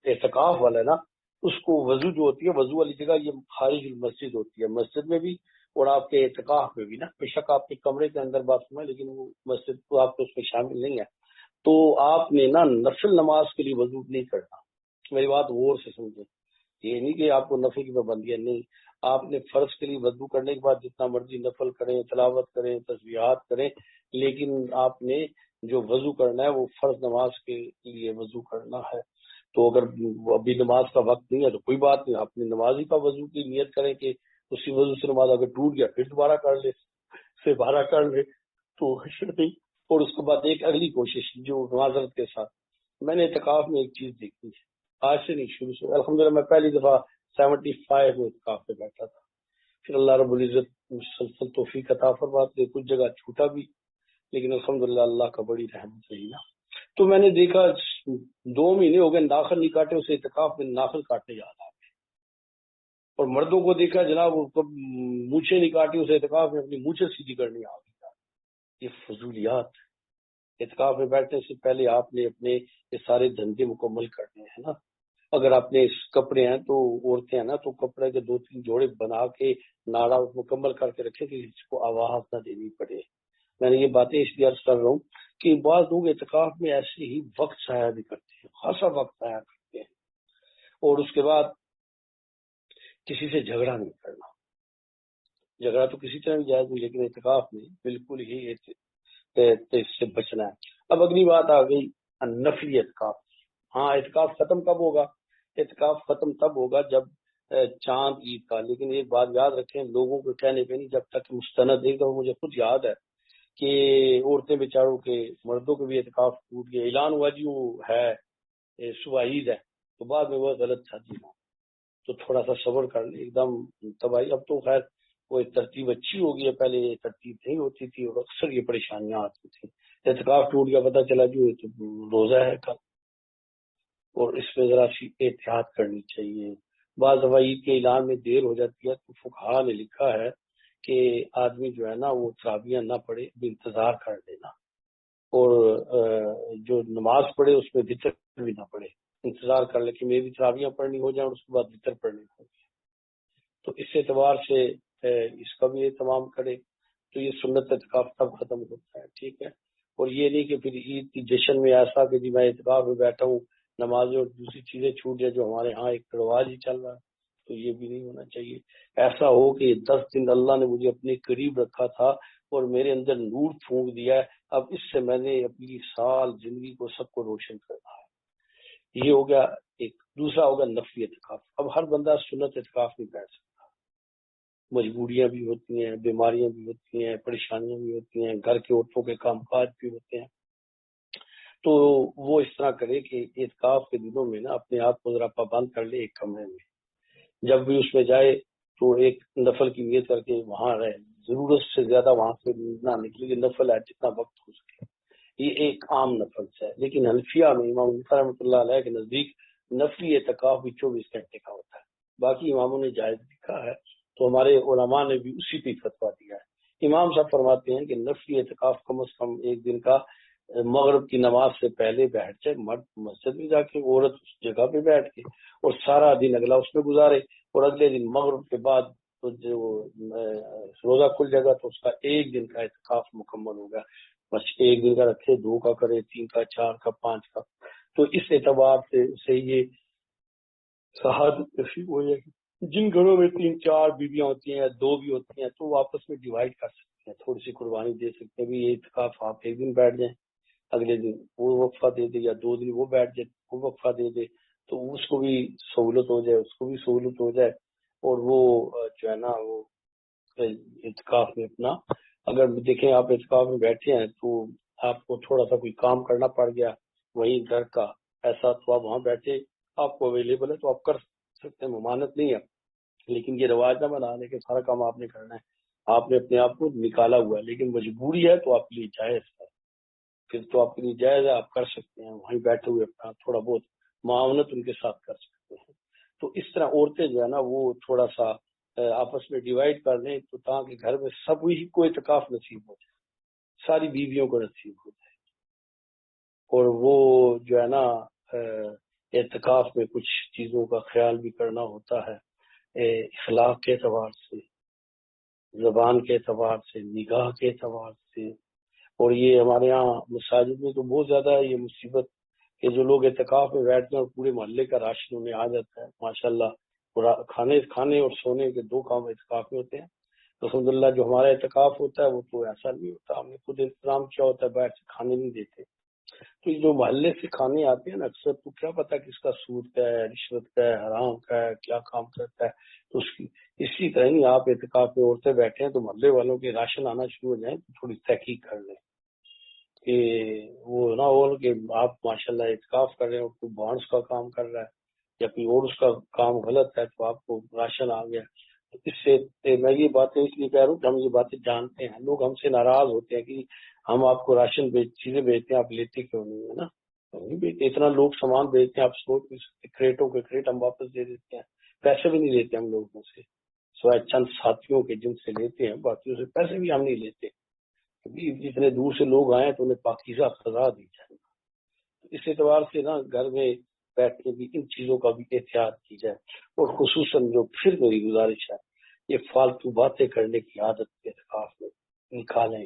[SPEAKER 1] اعتکاف والا ہے نا، اس کو وضو جو ہوتی ہے، وضو والی جگہ یہ خارج المسجد ہوتی ہے، مسجد میں بھی اور آپ کے اعتکاف میں بھی نا، بے شک آپ کے کمرے کے اندر بات روم ہے لیکن وہ مسجد تو آپ کو اس میں شامل نہیں ہے۔ تو آپ نے نا نفل نماز کے لیے وضو نہیں کرنا، میری بات غور سے سمجھیں، یہ نہیں کہ آپ کو نفل کی پابندی ہے، نہیں، آپ نے فرض کے لیے وضو کرنے کے بعد جتنا مرضی نفل کریں، تلاوت کریں، تسبیحات کریں، لیکن آپ نے جو وضو کرنا ہے وہ فرض نماز کے لیے وضو کرنا ہے۔ تو اگر ابھی نماز کا وقت نہیں ہے تو کوئی بات نہیں، آپ نے نماز ہی کا وضو کی نیت کریں کہ اسی وضو سے نماز اگر ٹوٹ گیا پھر دوبارہ کر لے، سے بارہ کر لے تو حشر نہیں۔ اور اس کے بعد ایک اگلی کوشش جو معذرت کے ساتھ، میں نے اعتکاف میں ایک چیز دیکھی ہے، آج سے نہیں شروع سے، الحمدللہ میں پہلی دفعہ 75 میں اعتکاف پہ بیٹھا تھا، پھر اللہ رب العزت مسلسل توفیق عطا فرماتے، کچھ جگہ چھوٹا بھی، لیکن الحمدللہ اللہ کا بڑی رحمت رہی نا۔ تو میں نے دیکھا 2 مہینے ہو گئے ناخن نہیں کاٹے، اسے اعتکاف میں ناخن کاٹنے یاد آ گئے، اور مردوں کو دیکھا جناب وہ مونچھیں نہیں کاٹی، اسے اعتکاف میں اپنی مونچھیں سیدھی کرنی آ گئی۔ یہ فضولیات، اعتکاف میں بیٹھنے سے پہلے آپ نے اپنے یہ سارے دھندے مکمل کرنے ہیں نا۔ اگر آپ نے کپڑے ہیں تو عورتیں ہیں نا، تو کپڑے کے 2-3 جوڑے بنا کے ناڑا مکمل کر کے رکھے کہ اس کو آواز نہ دینی پڑے۔ میں نے یہ باتیں اس لیے عرض کر رہا ہوں کہ بعض لوگ اعتکاف میں ایسے ہی وقت ضائع بھی کرتے ہیں، خاصا وقت ضائع کرتے ہیں، اور اس کے بعد کسی سے جھگڑا نہیں کرنا۔ جھگڑا تو کسی طرح بھی جائز نہیں، لیکن اعتکاف میں بالکل ہی اس سے بچنا ہے۔ اب اگلی بات آ گئی نفلی اعتکاف۔ ہاں، اعتکاف ختم کب ہوگا؟ اعتکاف ختم تب ہوگا جب چاند عید کا۔ لیکن ایک بات یاد رکھیں، لوگوں کو کہنے پہ نہیں، جب تک مستند۔ ایک دفعہ مجھے خود یاد ہے کہ عورتیں بیچاروں کے، مردوں کے بھی اعتکاف ٹوٹ گیا، اعلان ہوا جی وہ ہے صبح عید ہے، تو بعد میں وہ غلط تھا جی، تو تھوڑا سا صبر کر لیں، ایک دم تباہی۔ اب تو خیر وہ ترتیب اچھی ہوگی ہے، پہلے یہ ترتیب نہیں ہوتی تھی اور اکثر یہ پریشانیاں آتی تھی۔ اعتکاف ٹوٹ گیا، پتہ چلا جو یہ تو روزہ ہے کل، اور اس میں ذرا سی احتیاط کرنی چاہیے۔ بعض دفعہ عید کے اعلان میں دیر ہو جاتی ہے تو فقہا نے لکھا ہے کہ آدمی جو ہے نا وہ تراویح نہ پڑھے، انتظار کر لینا، اور جو نماز پڑھے اس میں وتر بھی نہ پڑھے، انتظار کر لے کہ میری تراویح پڑھنی ہو جائیں اور اس کے بعد وتر پڑھنی ہو جائے۔ تو اس اعتبار سے اس کا بھی اہتمام کرے، تو یہ سنت اعتکاف تب ختم ہوتا ہے، ٹھیک ہے۔ اور یہ نہیں کہ پھر عید کی جشن میں ایسا کہ جی میں اعتکاف میں بیٹھا ہوں، نمازیں اور دوسری چیزیں چھوٹ جائے جو ہمارے ہاں ایک رواج ہی چل رہا ہے، تو یہ بھی نہیں ہونا چاہیے۔ ایسا ہو کہ 10 دن اللہ نے مجھے اپنے قریب رکھا تھا اور میرے اندر نور پھونک دیا ہے، اب اس سے میں نے اپنی سال زندگی کو سب کو روشن کرنا ہے۔ یہ ہو گیا ایک۔ دوسرا ہوگا نفلی اعتکاف۔ اب ہر بندہ سنت اعتکاف نہیں بیٹھ سکتا، مجبوریاں بھی ہوتی ہیں، بیماریاں بھی ہوتی ہیں، پریشانیاں بھی ہوتی ہیں، گھر کے عورتوں کے کام کاج بھی ہوتے ہیں، تو وہ اس طرح کرے کہ اعتکاف کے دنوں میں نا اپنے آپ کو ذرا پابند کر لے ایک کمرے میں، جب بھی اس میں جائے تو ایک نفل کی نیت کر کے وہاں رہے، ضرورت سے زیادہ وہاں سے نہ نکلے، نفل ہے جتنا وقت ہو سکے، یہ ایک عام نفل ہے۔ لیکن حنفیہ میں امام حنیفہ رحمۃ اللہ علیہ کے نزدیک نفلی اعتکاف بھی 24 گھنٹے کا ہوتا ہے، باقی اماموں نے جائز لکھا ہے، تو ہمارے علماء نے بھی اسی پہ فتویٰ دیا ہے۔ امام صاحب فرماتے ہیں کہ نفلی اعتکاف کم از کم ایک دن کا مغرب کی نماز سے پہلے بیٹھ جائے، مرد مسجد میں جا کے، عورت اس جگہ پہ بیٹھ کے، اور سارا دن اگلا اس میں گزارے، اور اگلے دن مغرب کے بعد تو جو روزہ کھل جائے گا تو اس کا ایک دن کا اعتکاف مکمل ہوگا۔ بس ایک دن کا رکھے، 2 کا کرے، 3 کا، 4 کا، 5 کا، تو اس اعتبار سے یہ شہادت نصیب ہو جائے گی۔ جن گھروں میں 3-4 بیویاں ہوتی ہیں یا 2 بھی ہوتی ہیں تو وہ آپس میں ڈیوائڈ کر سکتے ہیں، تھوڑی سی قربانی دے سکتے ہیں، بھی یہ اعتکاف آپ ایک دن بیٹھ جائیں، اگلے دن وہ وقفہ دے دے، یا 2 دن وہ بیٹھ جائے وہ وقفہ دے دے، تو اس کو بھی سہولت ہو جائے، اس کو بھی سہولت ہو جائے، اور وہ جو ہے نا وہ اعتکاف میں اپنا، اگر دیکھیں آپ اعتکاف میں بیٹھے ہیں تو آپ کو تھوڑا سا کوئی کام کرنا پڑ گیا وہیں گھر کا ایسا، تو آپ وہاں بیٹھے، آپ کو اویلیبل ہے تو آپ کر سکتے ہیں، ممانعت نہیں ہے، لیکن یہ رواج نہ بنا لے کہ سارا کام آپ نے کرنا ہے، آپ نے اپنے آپ کو نکالا ہوا ہے، لیکن مجبوری ہے تو آپ کے لیے جائز ہے، پھر تو آپ کے لیے جائز ہے، آپ کر سکتے ہیں وہیں بیٹھے ہوئے اپنا تھوڑا بہت معاونت ان کے ساتھ کر سکتے ہیں۔ تو اس طرح عورتیں جو ہے نا وہ تھوڑا سا آپس میں ڈیوائڈ کر لیں، تو تاکہ گھر میں سب ہی کو اعتکاف نصیب ہو جائے، ساری بیویوں کو نصیب ہو جائے، اور وہ جو ہے نا اعتکاف میں کچھ چیزوں کا خیال بھی کرنا ہوتا ہے، اخلاق کے اعتبار سے، زبان کے اعتبار سے، نگاہ کے اعتبار سے، اور یہ ہمارے ہاں مساجد میں تو بہت زیادہ ہے یہ مصیبت کہ جو لوگ اعتکاف میں بیٹھتے ہیں اور پورے محلے کا راشن انہیں آ جاتا ہے ماشاءاللہ، کھانے اور سونے کے 2 کام اعتکاف میں ہوتے ہیں۔ الحمدللہ جو ہمارا اعتکاف ہوتا ہے وہ تو ایسا نہیں ہوتا، ہم نے خود انتظام کیا ہوتا ہے، بیٹھ سے کھانے نہیں دیتے، تو یہ جو محلے سے کھانے آتے ہیں نا اکثر، تو کیا پتا کس کا سود کا ہے، رشوت کا ہے، حرام کا ہے، کیا کام کرتا ہے، تو اس کی اسی طرح ہی آپ اعتکاف میں عورتیں بیٹھے ہیں تو محلے والوں کے راشن آنا شروع ہو جائیں تو تھوڑی تحقیق کر لیں کہ وہ نہ ہو کہ آپ ماشاءاللہ اعتکاف کر رہے ہیں اور کوئی بانڈس کا کام کر رہا ہے یا کوئی اور اس کا کام غلط ہے تو آپ کو راشن آ گیا۔ تو اس سے میں یہ باتیں اس لیے کہہ رہا ہوں کہ ہم یہ باتیں جانتے ہیں، لوگ ہم سے ناراض ہوتے ہیں کہ ہم آپ کو راشن چیزیں بیچتے ہیں، آپ لیتے کیوں نہیں ہے نا، نہیں بیچتے، اتنا لوگ سامان بیچتے ہیں، آپ سوچ نہیں سکتے، کریٹوں کے کریٹ ہم واپس دے دیتے ہیں، پیسے بھی نہیں لیتے ہم لوگوں سے، سوائے چند ساتھیوں کے جن سے لیتے ہیں، باقیوں سے پیسے بھی ہم نہیں لیتے، جتنے دور سے لوگ آئے تو انہیں پاکیزہ فضا دی جائے۔ اس اعتبار سے نا گھر میں بیٹھ کے بھی ان چیزوں کا بھی احتیاط کی جائے، اور خصوصاً جو پھر میری گزارش ہے یہ فالتو باتیں کرنے کی عادت کے اعتکاف میں نکالیں،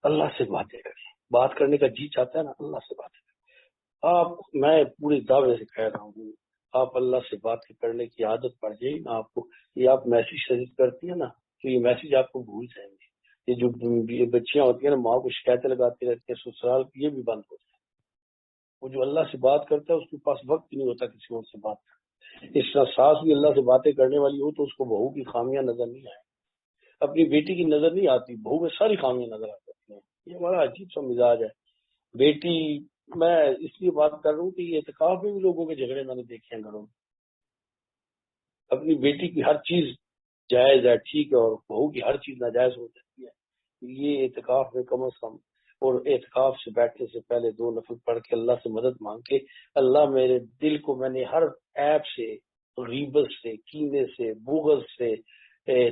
[SPEAKER 1] اللہ سے باتیں کریں، بات کرنے کا جی چاہتا ہے نا، اللہ سے بات کریں آپ. میں پورے دعوے سے کہہ رہا ہوں، آپ اللہ سے بات کرنے کی عادت پڑ جائے نا آپ کو. یہ آپ میسج شریف کرتی ہیں نا، تو یہ میسج آپ کو بھول جائیں گے. یہ جو بچیاں ہوتی ہیں نا، ماں کو شکایتیں لگاتی رہتی ہیں سسرال کی، یہ بھی بند ہو جائے. وہ جو اللہ سے بات کرتا ہے اس کے پاس وقت نہیں ہوتا کسی اور سے بات کرنے. اس طرح ساس بھی اللہ سے باتیں کرنے والی ہو تو اس کو بہو کی خامیاں نظر نہیں آئیں. اپنی بیٹی کی نظر نہیں آتی، بہو میں ساری خامیاں نظر آ جاتی ہیں. یہ ہمارا عجیب سا مزاج ہے. بیٹی، میں اس لیے بات کر رہا ہوں کہ یہ اعتکاف میں بھی لوگوں کے جھگڑے میں نے دیکھے ہیں گھروں میں. اپنی بیٹی کی ہر چیز جائز ہے، ٹھیک ہے، اور بہو کی ہر چیز ناجائز ہو جاتی ہے. یہ اعتکاف میں کم از کم، اور اعتکاف سے بیٹھنے سے پہلے 2 نفل پڑھ کے اللہ سے مدد مانگ کے، اللہ میرے دل کو، میں نے ہر عیب سے، غیبت سے، کینے سے، بغض سے،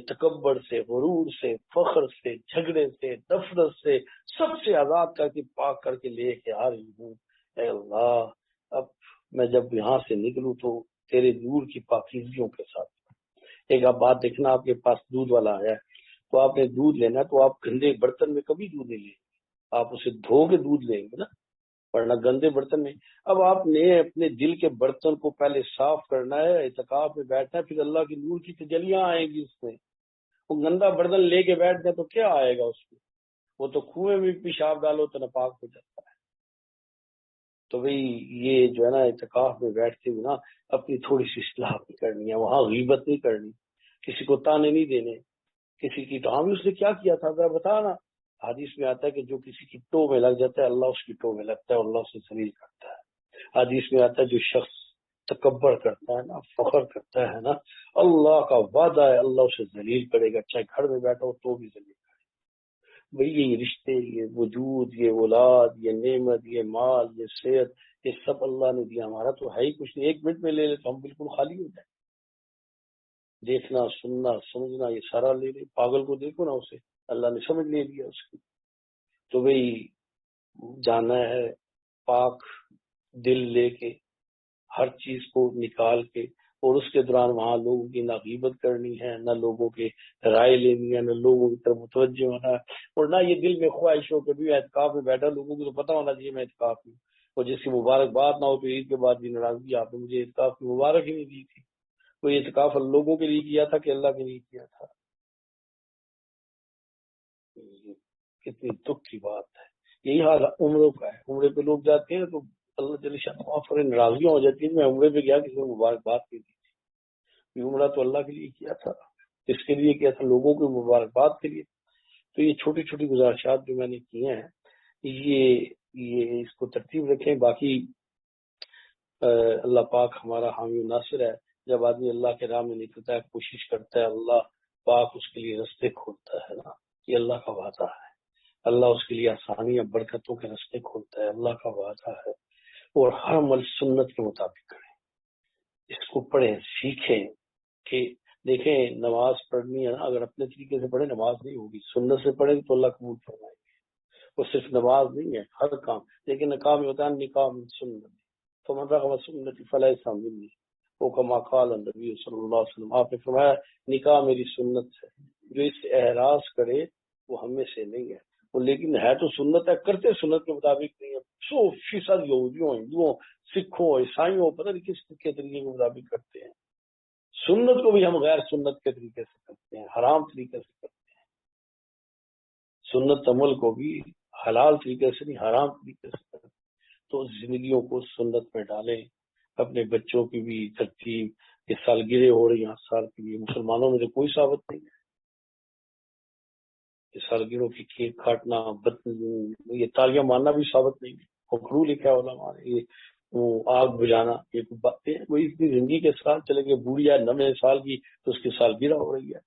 [SPEAKER 1] تکبر سے، غرور سے، فخر سے، جھگڑے سے، نفرت سے، سب سے آزاد کر کے، پاک کر کے لے کے آ رہی ہوں. اے اللہ، اب میں جب یہاں سے نکلوں تو تیرے نور کی پاکیزیوں کے ساتھ. ایک آپ بات دیکھنا، آپ کے پاس دودھ والا آیا ہے تو آپ نے دودھ لینا، تو آپ گندے برتن میں کبھی دودھ نہیں لیں گے، آپ اسے دھو کے دودھ لیں گے نا، ورنہ گندے برتن میں. اب آپ نے اپنے دل کے برتن کو پہلے صاف کرنا ہے، اعتکاف میں بیٹھنا ہے، پھر اللہ کی نور کی تجلیاں آئیں گی اس میں. وہ گندا برتن لے کے بیٹھ جائے تو کیا آئے گا اس میں؟ وہ تو کنویں میں پیشاب ڈالو تو ناپاک ہو جاتا ہے. تو بھئی یہ جو ہے نا، اعتکاف میں بیٹھتے ہوئے نا اپنی تھوڑی سی اصلاح بھی کرنی ہے. وہاں غیبت نہیں کرنی، کسی کو تانے نہیں دینے. کسی کی تو ہم اس نے کیا کیا تھا ذرا بتا نا. حدیث میں آتا ہے کہ جو کسی کی ٹو میں لگ جاتا ہے اللہ اس کی ٹو میں لگتا ہے اور اللہ اسے ذلیل کرتا ہے. حدیث میں آتا ہے جو شخص تکبر کرتا ہے نا، فخر کرتا ہے نا، اللہ کا وعدہ ہے اللہ اسے ذلیل کرے گا، چاہے گھر میں بیٹھا ہو تو بھی ذلیل. بھئی یہ رشتے، یہ وجود، یہ اولاد، یہ نعمت، یہ مال، یہ صحت، یہ سب اللہ نے دیا. ہمارا تو ہے ہی کچھ نہیں. 1 منٹ میں لے لے تو ہم بالکل خالی ہو جائیں. دیکھنا، سننا، سمجھنا، یہ سارا لے لے. پاگل کو دیکھو نا، اسے اللہ نے سمجھ لے لیا اس کی. تو بھئی جانا ہے پاک دل لے کے، ہر چیز کو نکال کے، اور اس کے دوران وہاں لوگوں کی نہ غیبت کرنی ہے، نہ لوگوں کے رائے لینی ہے، نہ لوگوں کی طرف متوجہ ہونا ہے، اور نہ یہ دل میں خواہش ہو کہ بھی اعتکاف میں بیٹھا. لوگوں کو تو پتہ ہونا چاہیے میں اعتکاف میں، اور جس کی مبارکباد نہ ہو تو عید کے بعد بھی ناراضگی، آپ نے مجھے اعتکاف کی مبارک ہی نہیں دی تھی. کوئی اعتکاف لوگوں کے لیے کیا تھا کہ اللہ کے لیے کیا تھا؟ کتنی دکھ کی بات ہے. یہی حال عمروں کا ہے. عمرے پہ لوگ جاتے ہیں تو اللہ جل شانہ پر ناراضگیاں ہو جاتی ہیں. میں عمرے پہ گیا، کسی نے مبارکباد کی تھی. عمرہ تو اللہ کے لیے کیا تھا، اس کے لیے کیا تھا؟ لوگوں کی مبارکباد کے لیے. تو یہ چھوٹی چھوٹی گزارشات جو میں نے کیے ہیں، یہ اس کو ترتیب رکھیں. باقی اللہ پاک ہمارا حامی و ناصر ہے. جب آدمی اللہ کے راہ میں نکلتا ہے، کوشش کرتا ہے، اللہ پاک اس کے لیے رستے کھولتا ہے نا. یہ اللہ کا وعدہ ہے. اللہ اس کے لیے آسانیاں، برکتوں کے رستے کھولتا ہے. اللہ کا وعدہ ہے. اور ہر عمل سنت کے مطابق کریں، اس کو پڑھیں، سیکھیں. کہ دیکھیں نماز پڑھنی ہے نا، اگر اپنے طریقے سے پڑھیں نماز نہیں ہوگی. سنت سے پڑھیں تو اللہ قبول فرمائے گا. وہ صرف نماز نہیں ہے، ہر کام. لیکن کام یہ ہوتا ہے نکاح من سنت، فمن رغب سنتی فلیس منی، وہ کما قال النبی صلی اللہ علیہ وسلم. آپ نے فرمایا نکاح میری سنت ہے، جو اس سے احراز کرے وہ ہم میں سے نہیں ہے. وہ لیکن ہے تو سنت ہے، کرتے سنت کے مطابق نہیں ہے. 100% یہودیوں، ہندوؤں، سکھوں، عیسائیوں، پتہ نہیں کس کے طریقے کے مطابق کرتے ہیں. سنت کو بھی ہم غیر سنت کے طریقے سے کرتے ہیں، حرام طریقے سے کرتے ہیں. سنت عمل کو بھی حلال طریقے سے نہیں، حرام طریقے سے کرتے ہیں. تو زندگیوں کو سنت میں ڈالیں. اپنے بچوں کی بھی ترتیب، یہ سالگرہیں ہو رہی ہیں 8 سال کے لیے، مسلمانوں میں تو کوئی ثابت نہیں ہے. یہ سالگرہوں کی کیک کاٹنا، یہ تالیاں مارنا بھی ثابت نہیں ہے. مکروہ لکھا ہے علماء نے. یہ آگ بجانا، یہ باتیں وہی اتنی زندگی کے سال چلے گئے. بوڑھی ہے 90 سال کی تو اس کی سالگرہ ہو رہی ہے.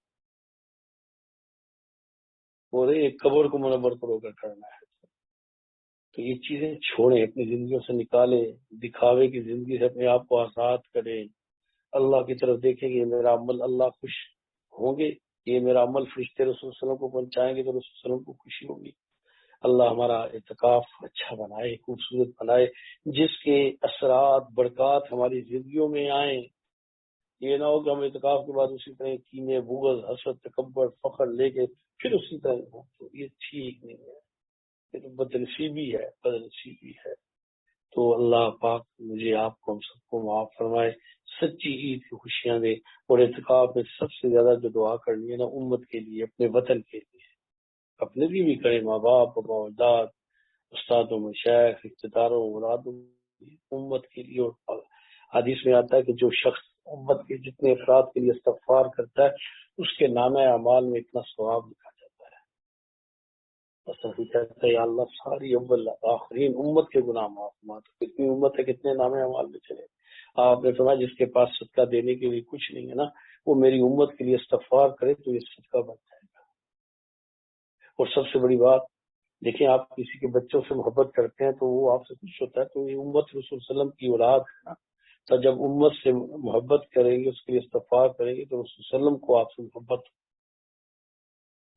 [SPEAKER 1] اور ایک قبر کو منور کرو کر کرنا ہے. تو یہ چیزیں چھوڑیں، اپنی زندگیوں سے نکالیں. دکھاوے کی زندگی سے اپنے آپ کو آزاد کریں. اللہ کی طرف دیکھیں گے، میرا عمل اللہ خوش ہوں گے. یہ میرا عمل فرشتے رسول صلی اللہ علیہ وسلم کو پہنچائیں گے تو رسول صلی اللہ علیہ وسلم کو خوشی ہوگی. اللہ ہمارا اعتکاف اچھا بنائے، خوبصورت بنائے، جس کے اثرات، برکات ہماری زندگیوں میں آئیں. یہ نہ ہو کہ ہم اعتکاف کے بعد اسی طرح کینے، بغض، حسد، تکبر، فخر لے کے پھر اسی طرح ہوں. تو یہ ٹھیک نہیں ہے. یہ تو بدنصیبی ہے، بدنصیبی ہے۔ تو اللہ پاک مجھے، آپ کو، ہم سب کو معاف فرمائے، سچی عید کی خوشیاں دے۔ اور اعتکاف میں سب سے زیادہ جو دعا کرنی ہے نا، امت کے لیے، اپنے وطن کے لیے، اپنے لیے بھی کریں، ماں باپ، بابا اجداد، استادوں، مشائخ، اقتداروں، مرادوں، امت کے لیے۔ اور حدیث میں آتا ہے کہ جو شخص امت کے جتنے افراد کے لیے استغفار کرتا ہے، اس کے نامہ اعمال میں اتنا ثواب لکھا جاتا ہے۔ بس ابھی کہتا ہے یا اللہ ساری اول آخرین امت کے گناہ معاف فرما۔ تو کتنی امت ہے، کتنے نامہ اعمال میں چلے۔ آپ نے فرمایا جس کے پاس صدقہ دینے کے لیے کچھ نہیں ہے نا، وہ میری امت کے لیے استغفار کرے تو یہ صدقہ بن جائے گا۔ اور سب سے بڑی بات، دیکھیں آپ کسی کے بچوں سے محبت کرتے ہیں تو وہ آپ سے خوش ہوتا ہے، تو یہ امت رسول صلی اللہ علیہ وسلم کی اولاد ہے نا۔ تو جب امت سے محبت کریں گے، اس کے لیے استغفار کریں گے، تو رسول صلی اللہ علیہ وسلم کو آپ سے محبت۔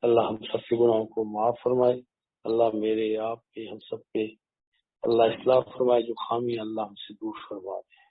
[SPEAKER 1] اللہ ہم سب کے گناہوں کو معاف فرمائے، اللہ میرے، آپ کے، ہم سب کے اللہ اصلاح فرمائے، جو خامی اللہ ہم سے دور فرما دے۔